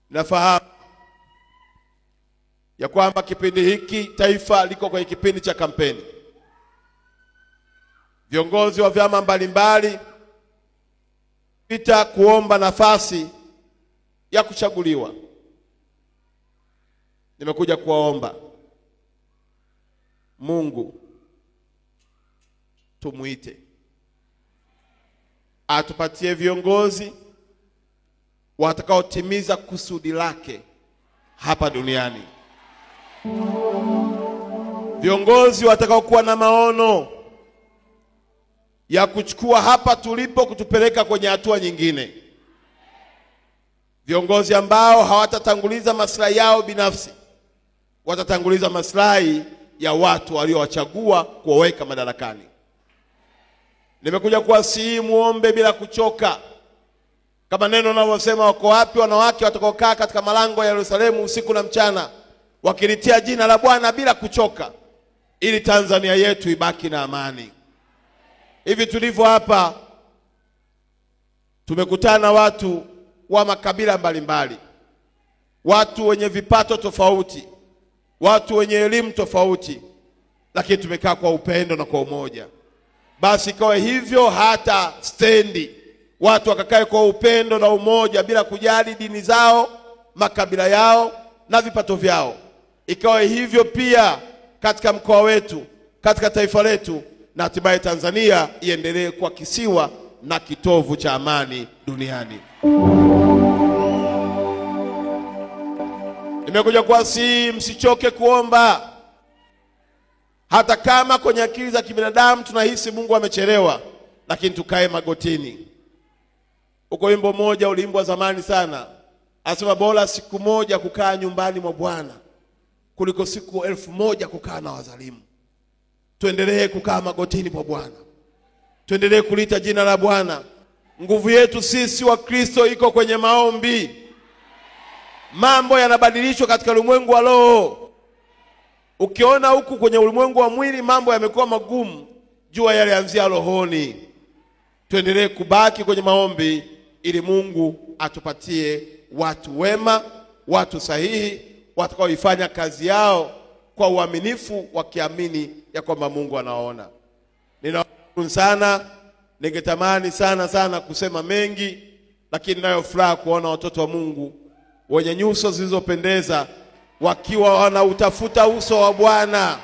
Nafahamu ya kwamba kipindi hiki taifa liko kwenye kipindi cha kampeni. Viongozi wa vyama mbalimbali pita kuomba nafasi ya kuchaguliwa. Nimekuja kuwaomba Mungu tumuite atupatie viongozi watakaotimiza kusudi lake hapa duniani. Viongozi watakaokuwa na maono ya kuchukua hapa tulipo kutupeleka kwenye hatua nyingine. Viongozi ambao hawatatanguliza maslahi yao binafsi, watatanguliza maslahi ya watu waliowachagua kuwaweka madarakani. Nimekuja kuwasihi muombe bila kuchoka. Kama neno linalosema, wako wapi wanawake watakaokaa katika malango ya Yerusalemu usiku na mchana wakilitia jina la Bwana bila kuchoka, ili Tanzania yetu ibaki na amani. Hivi tulivyo hapa, tumekutana watu wa makabila mbalimbali, watu wenye vipato tofauti, watu wenye elimu tofauti, lakini tumekaa kwa upendo na kwa umoja. Basi ikawe hivyo hata stendi, watu wakakae kwa upendo na umoja bila kujali dini zao, makabila yao na vipato vyao. Ikawe hivyo pia katika mkoa wetu, katika taifa letu, na hatimaye Tanzania iendelee kuwa kisiwa na kitovu cha amani duniani. Nimekuja kuwasihi msichoke kuomba. Hata kama kwenye akili za kibinadamu tunahisi Mungu amechelewa, lakini tukae magotini. Uko wimbo mmoja uliimbwa zamani sana, asema bora siku moja kukaa nyumbani mwa Bwana kuliko siku 1000 kukaa na wazalimu. Tuendelee kukaa magotini kwa Bwana. Tuendelee kuliita jina la Bwana. Nguvu yetu sisi wa Kristo iko kwenye maombi. Mambo yanabadilishwa katika ulimwengu wa roho. Ukiona huku kwenye ulimwengu wa mwili mambo yamekuwa magumu, jua yalianzia rohoni. Tuendelee kubaki kwenye maombi ili Mungu atupatie watu wema, watu sahihi, watakaoifanya kazi yao kwa uaminifu, wakiamini ya kwamba Mungu anaona. Ninashukuru sana, ningetamani sana kusema mengi, lakini ninayo furaha kuona watoto wa Mungu wenye nyuso zilizopendeza wakiwa wanautafuta uso wa Bwana.